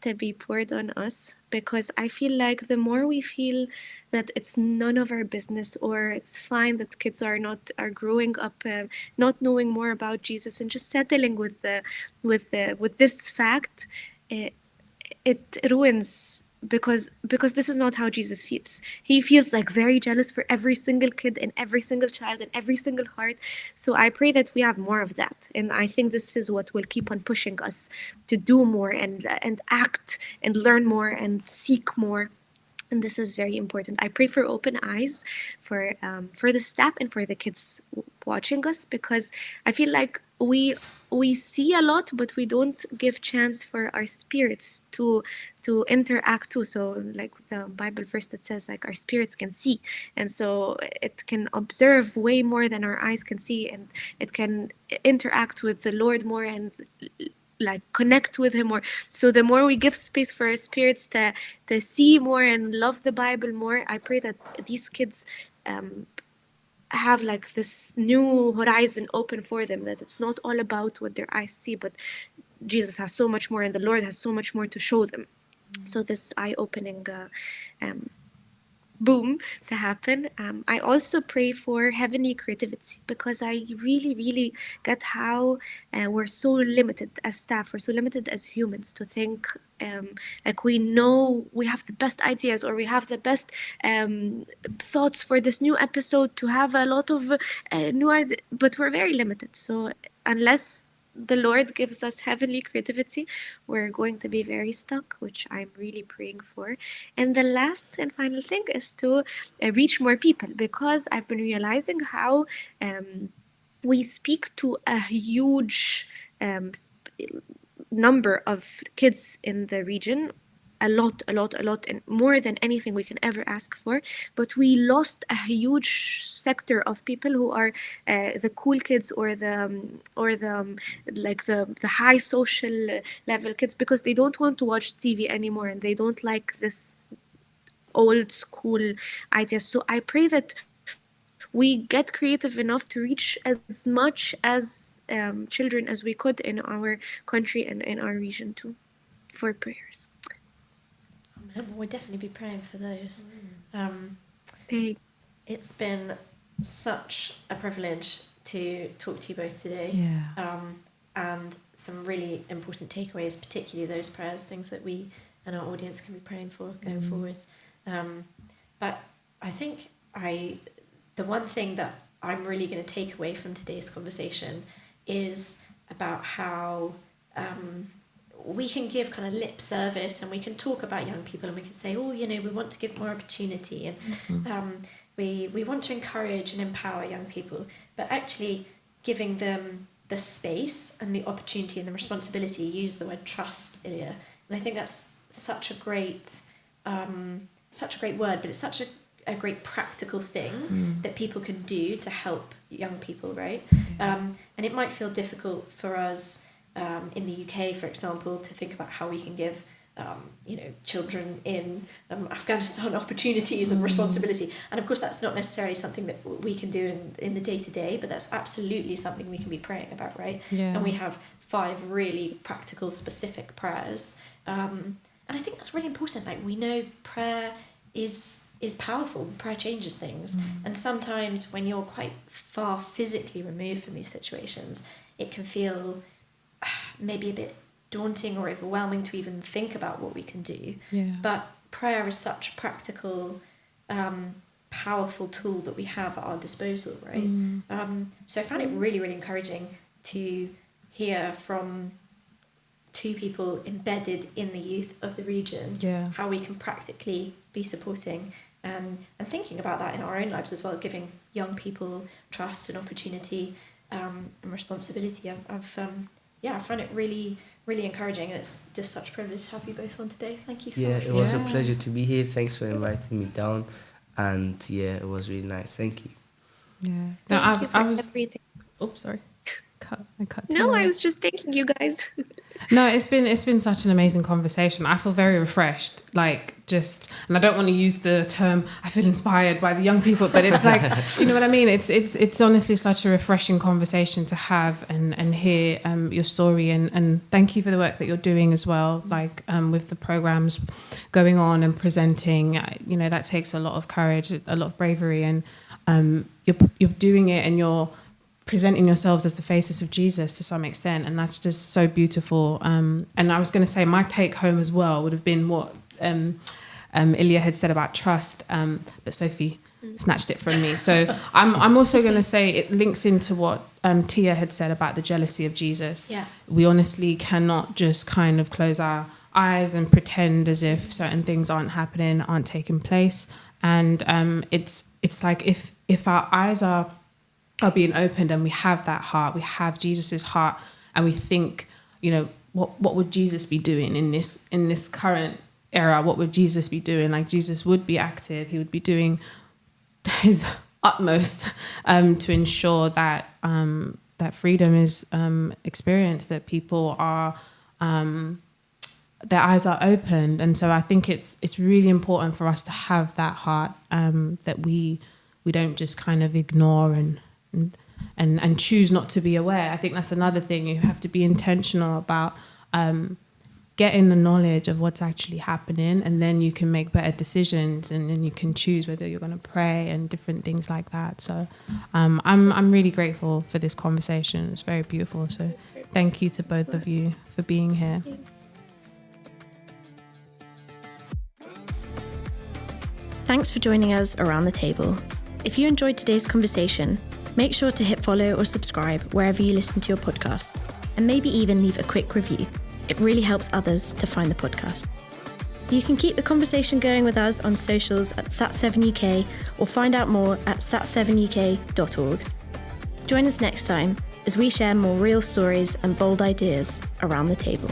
D: to be poured on us, because I feel like the more we feel that it's none of our business, or it's fine that kids are growing up not knowing more about Jesus and just settling with this fact, uh, it ruins, because this is not how Jesus feels. He feels like very jealous for every single kid and every single child and every single heart. So I pray that we have more of that, and I think this is what will keep on pushing us to do more and act and learn more and seek more. And this is very important. I pray for open eyes for the staff and for the kids watching us, because I feel like we see a lot, but we don't give chance for our spirits to interact too. So like the Bible verse that says like our spirits can see, and so it can observe way more than our eyes can see, and it can interact with the Lord more and like connect with him more. So the more we give space for our spirits to see more and love the Bible more, I pray that these kids um, have like this new horizon open for them, that it's not all about what their eyes see, but Jesus has so much more and the Lord has so much more to show them. So this eye-opening um, boom to happen. I also pray for heavenly creativity, because I really, really get how we're so limited as staff, we're so limited as humans to think like we know we have the best ideas, or we have the best thoughts for this new episode, to have a lot of new ideas, but we're very limited. So unless the Lord gives us heavenly creativity, we're going to be very stuck, which I'm really praying for. And the last and final thing is to reach more people, because I've been realizing how we speak to a huge number of kids in the region, a lot, and more than anything we can ever ask for. But we lost a huge sector of people who are the cool kids, or the like the high social level kids, because they don't want to watch TV anymore, and they don't like this old school ideas. So I pray that we get creative enough to reach as much as children as we could in our country and in our region too, for prayers.
A: We'll definitely be praying for those.
D: Hey.
A: It's been such a privilege to talk to you both today.
B: Yeah.
A: And some really important takeaways, particularly those prayers, things that we and our audience can be praying for going forward. But I think the one thing that I'm really going to take away from today's conversation is about how we can give kind of lip service, and we can talk about young people, and we can say, oh, we want to give more opportunity, and we want to encourage and empower young people, but actually giving them the space and the opportunity and the responsibility. You use the word trust, Ilya, and I think that's such a great word, but it's such a great practical thing that people can do to help young people, right? And it might feel difficult for us in the UK, for example, to think about how we can give children in Afghanistan opportunities and responsibility. And of course, that's not necessarily something that we can do in the day-to-day, but that's absolutely something we can be praying about, right?
B: Yeah.
A: And we have 5 really practical, specific prayers. And I think that's really important. Like, we know prayer is powerful. Prayer changes things. And sometimes when you're quite far physically removed from these situations, it can feel maybe a bit daunting or overwhelming to even think about what we can do.
B: Yeah.
A: But prayer is such a practical, powerful tool that we have at our disposal, right? So I found it really, really encouraging to hear from 2 people embedded in the youth of the region, how we can practically be supporting and thinking about that in our own lives as well, giving young people trust and opportunity and responsibility. I find it really, really encouraging, and it's just such a privilege to have you both on today. Thank you so much.
C: Yeah, it was a pleasure to be here. Thanks for inviting me down. And yeah, it was really nice. Thank you.
B: Yeah.
D: Thank you for everything.
B: Oops, sorry. I cut.
D: No, I was just thanking you guys.
B: No, it's been such an amazing conversation. I feel very refreshed, and I don't want to use the term I feel inspired by the young people, but it's like, do you know what I mean? It's honestly such a refreshing conversation to have and hear your story, and thank you for the work that you're doing as well, with the programs going on and presenting. That takes a lot of courage, a lot of bravery, and you're doing it, and you're presenting yourselves as the faces of Jesus to some extent, and that's just so beautiful. And I was going to say my take home as well would have been what Ilya had said about trust, but Sophie snatched it from me. So I'm also going to say it links into what Tia had said about the jealousy of Jesus.
A: Yeah.
B: We honestly cannot just kind of close our eyes and pretend as if certain things aren't happening, aren't taking place. And it's like if our eyes are being opened and we have that heart, we have Jesus's heart, and we think, what would Jesus be doing in this current era? What would Jesus be doing? Like, Jesus would be active. He would be doing his utmost to ensure that that freedom is experienced, that people are their eyes are opened. And so I think it's really important for us to have that heart, that we don't just kind of ignore and choose not to be aware. I think that's another thing. You have to be intentional about getting the knowledge of what's actually happening, and then you can make better decisions, and then you can choose whether you're going to pray and different things like that. So I'm really grateful for this conversation. It's very beautiful. So thank you to both of you for being here.
A: Thanks for joining us around the table. If you enjoyed today's conversation, make sure to hit follow or subscribe wherever you listen to your podcast, and maybe even leave a quick review. It really helps others to find the podcast. You can keep the conversation going with us on socials at Sat7UK, or find out more at sat7uk.org. Join us next time as we share more real stories and bold ideas around the table.